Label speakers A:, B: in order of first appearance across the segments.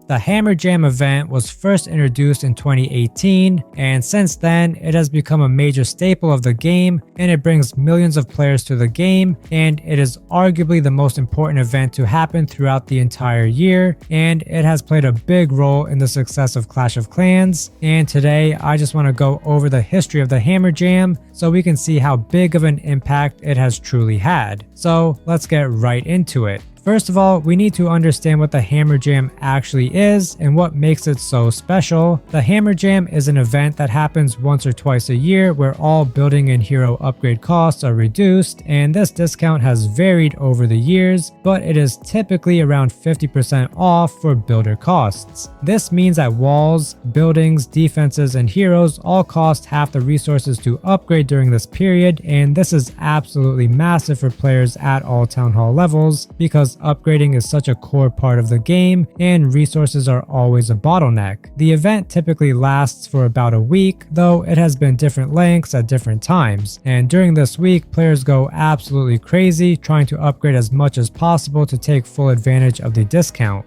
A: The Hammer Jam event was first introduced in 2018, and since then, it has become a major staple of the game, and it brings millions of players to the game, and it is arguably the most important event to happen throughout the entire year, and it has played a big role in the success of Clash of Clans. And today, I just want to go over the history of the Hammer Jam so we can see how big of an impact it has truly had. So let's get right into it. First of all, we need to understand what the Hammer Jam actually is and what makes it so special. The Hammer Jam is an event that happens once or twice a year where all building and hero upgrade costs are reduced, and this discount has varied over the years, but it is typically around 50% off for builder costs. This means that walls, buildings, defenses, and heroes all cost half the resources to upgrade during this period, and this is absolutely massive for players at all Town Hall levels because upgrading is such a core part of the game and resources are always a bottleneck. The event typically lasts for about a week, though it has been different lengths at different times, and during this week players go absolutely crazy trying to upgrade as much as possible to take full advantage of the discount.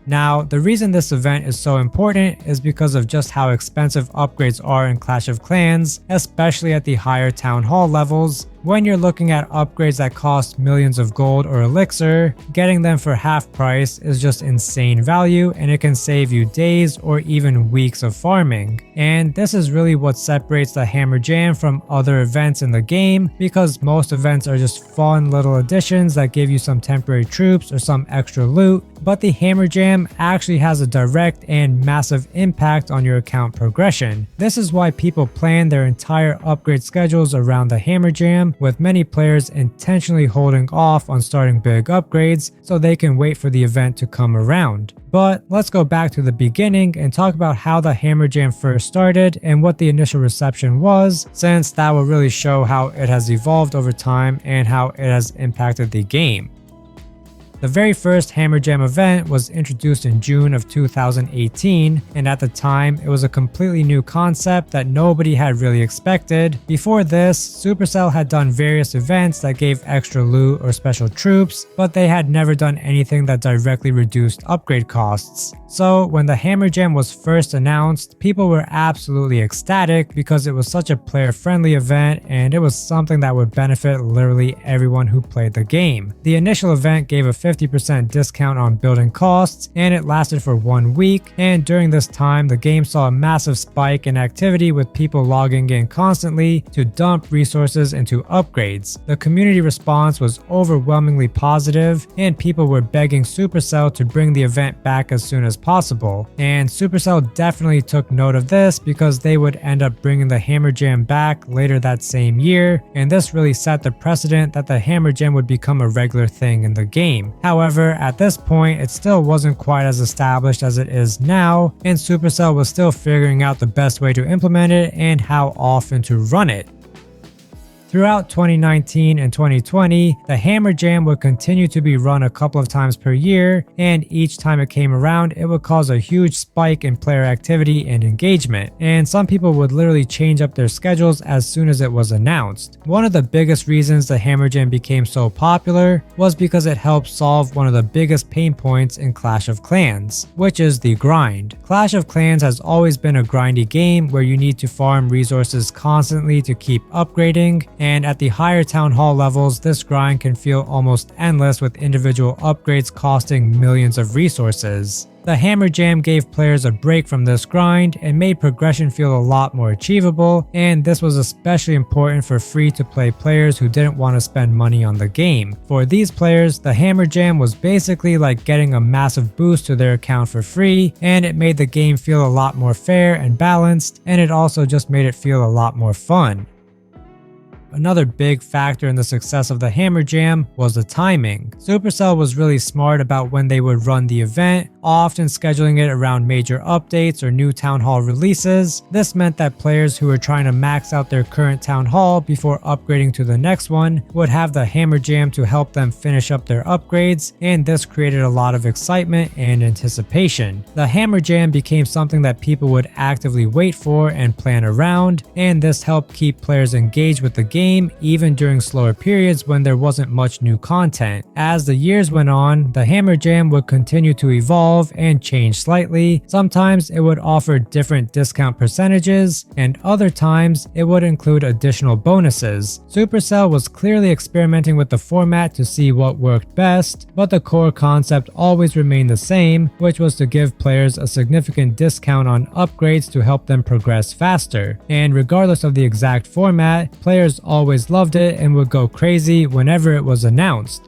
A: Now, the reason this event is so important is because of just how expensive upgrades are in Clash of Clans, especially at the higher Town Hall levels. When you're looking at upgrades that cost millions of gold or elixir, getting them for half price is just insane value, and it can save you days or even weeks of farming. And this is really what separates the Hammer Jam from other events in the game, because most events are just fun little additions that give you some temporary troops or some extra loot, but the Hammer Jam actually has a direct and massive impact on your account progression. This is why people plan their entire upgrade schedules around the Hammer Jam, with many players intentionally holding off on starting big upgrades so they can wait for the event to come around. But let's go back to the beginning and talk about how the Hammer Jam first started and what the initial reception was, since that will really show how it has evolved over time and how it has impacted the game. The very first Hammer Jam event was introduced in June of 2018, and at the time, it was a completely new concept that nobody had really expected. Before this, Supercell had done various events that gave extra loot or special troops, but they had never done anything that directly reduced upgrade costs. So when the Hammer Jam was first announced, people were absolutely ecstatic because it was such a player-friendly event and it was something that would benefit literally everyone who played the game. The initial event gave a 50% discount on building costs, and it lasted for 1 week, and during this time the game saw a massive spike in activity with people logging in constantly to dump resources into upgrades. The community response was overwhelmingly positive, and people were begging Supercell to bring the event back as soon as possible, and Supercell definitely took note of this because they would end up bringing the Hammer Jam back later that same year, and this really set the precedent that the Hammer Jam would become a regular thing in the game. However, at this point, it still wasn't quite as established as it is now, and Supercell was still figuring out the best way to implement it and how often to run it. Throughout 2019 and 2020, the Hammer Jam would continue to be run a couple of times per year, and each time it came around, it would cause a huge spike in player activity and engagement, and some people would literally change up their schedules as soon as it was announced. One of the biggest reasons the Hammer Jam became so popular was because it helped solve one of the biggest pain points in Clash of Clans, which is the grind. Clash of Clans has always been a grindy game where you need to farm resources constantly to keep upgrading, and at the higher Town Hall levels, this grind can feel almost endless with individual upgrades costing millions of resources. The Hammer Jam gave players a break from this grind and made progression feel a lot more achievable, and this was especially important for free-to-play players who didn't want to spend money on the game. For these players, the Hammer Jam was basically like getting a massive boost to their account for free, and it made the game feel a lot more fair and balanced, and it also just made it feel a lot more fun. Another big factor in the success of the Hammer Jam was the timing. Supercell was really smart about when they would run the event, often scheduling it around major updates or new Town Hall releases. This meant that players who were trying to max out their current Town Hall before upgrading to the next one would have the Hammer Jam to help them finish up their upgrades, and this created a lot of excitement and anticipation. The Hammer Jam became something that people would actively wait for and plan around, and this helped keep players engaged with the game game even during slower periods when there wasn't much new content. As the years went on, the Hammer Jam would continue to evolve and change slightly. Sometimes it would offer different discount percentages, and other times it would include additional bonuses. Supercell was clearly experimenting with the format to see what worked best, but the core concept always remained the same, which was to give players a significant discount on upgrades to help them progress faster. And regardless of the exact format, players always loved it and would go crazy whenever it was announced.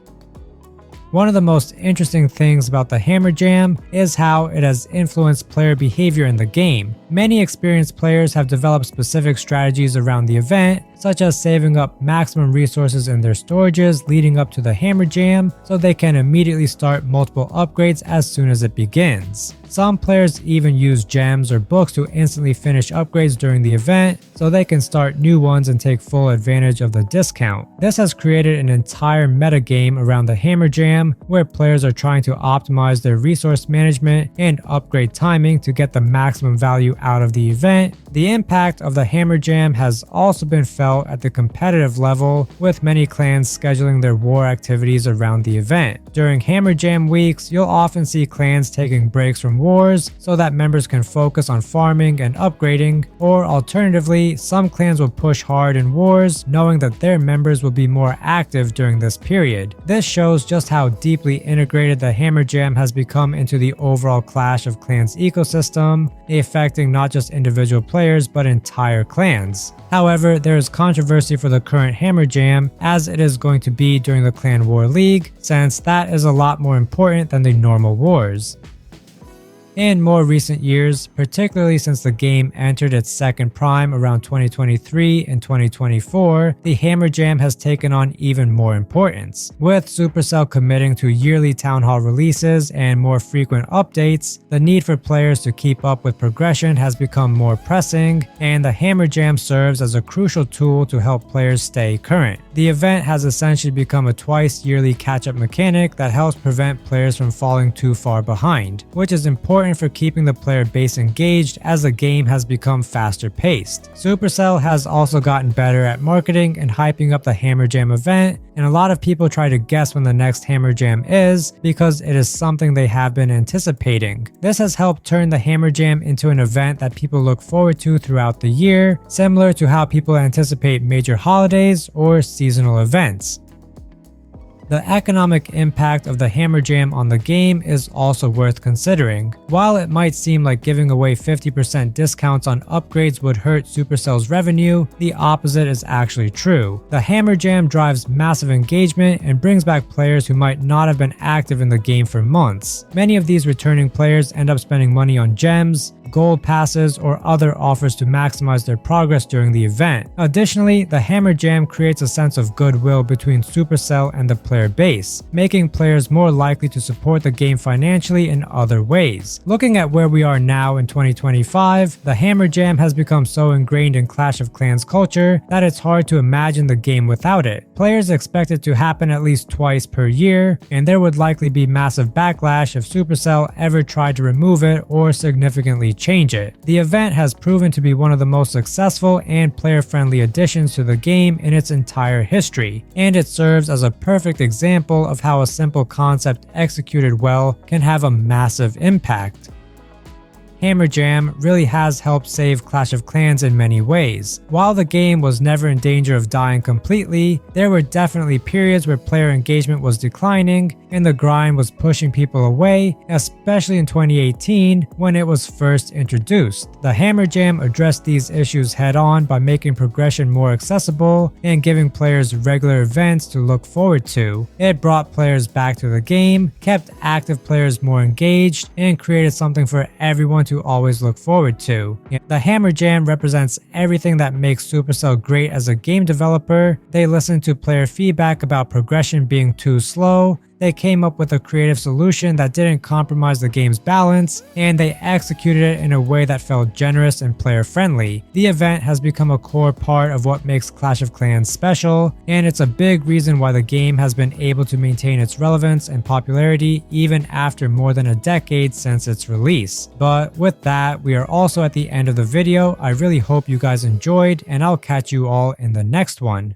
A: One of the most interesting things about the Hammer Jam is how it has influenced player behavior in the game. Many experienced players have developed specific strategies around the event, such as saving up maximum resources in their storages leading up to the Hammer Jam so they can immediately start multiple upgrades as soon as it begins. Some players even use gems or books to instantly finish upgrades during the event so they can start new ones and take full advantage of the discount. This has created an entire metagame around the Hammer Jam where players are trying to optimize their resource management and upgrade timing to get the maximum value out of the event. The impact of the Hammer Jam has also been felt at the competitive level, with many clans scheduling their war activities around the event. During Hammer Jam weeks, you'll often see clans taking breaks from wars so that members can focus on farming and upgrading, or alternatively, some clans will push hard in wars knowing that their members will be more active during this period. This shows just how deeply integrated the Hammer Jam has become into the overall Clash of Clans ecosystem, affecting not just individual players but entire clans. However, there is controversy for the current Hammer Jam, as it is going to be during the Clan War League, since that is a lot more important than the normal wars. In more recent years, particularly since the game entered its second prime around 2023 and 2024, the Hammer Jam has taken on even more importance. With Supercell committing to yearly Town Hall releases and more frequent updates, the need for players to keep up with progression has become more pressing, and the Hammer Jam serves as a crucial tool to help players stay current. The event has essentially become a twice-yearly catch-up mechanic that helps prevent players from falling too far behind, which is important for keeping the player base engaged as the game has become faster paced. Supercell has also gotten better at marketing and hyping up the Hammer Jam event, and a lot of people try to guess when the next Hammer Jam is because it is something they have been anticipating. This has helped turn the Hammer Jam into an event that people look forward to throughout the year, similar to how people anticipate major holidays or seasonal events. The economic impact of the Hammer Jam on the game is also worth considering. While it might seem like giving away 50% discounts on upgrades would hurt Supercell's revenue, the opposite is actually true. The Hammer Jam drives massive engagement and brings back players who might not have been active in the game for months. Many of these returning players end up spending money on gems, gold passes, or other offers to maximize their progress during the event. Additionally, the Hammer Jam creates a sense of goodwill between Supercell and the player base, making players more likely to support the game financially in other ways. Looking at where we are now in 2025, the Hammer Jam has become so ingrained in Clash of Clans culture that it's hard to imagine the game without it. Players expect it to happen at least twice per year, and there would likely be massive backlash if Supercell ever tried to remove it or significantly change it. The event has proven to be one of the most successful and player-friendly additions to the game in its entire history, and it serves as a perfect example of how a simple concept executed well can have a massive impact. Hammer Jam really has helped save Clash of Clans in many ways. While the game was never in danger of dying completely, there were definitely periods where player engagement was declining and the grind was pushing people away, especially in 2018 when it was first introduced. The Hammer Jam addressed these issues head-on by making progression more accessible and giving players regular events to look forward to. It brought players back to the game, kept active players more engaged, and created something for everyone to always look forward to. The Hammer Jam represents everything that makes Supercell great as a game developer. They listened to player feedback about progression being too slow, they came up with a creative solution that didn't compromise the game's balance, and they executed it in a way that felt generous and player-friendly. The event has become a core part of what makes Clash of Clans special, and it's a big reason why the game has been able to maintain its relevance and popularity even after more than a decade since its release. But with that, we are also at the end of the video. I really hope you guys enjoyed, and I'll catch you all in the next one.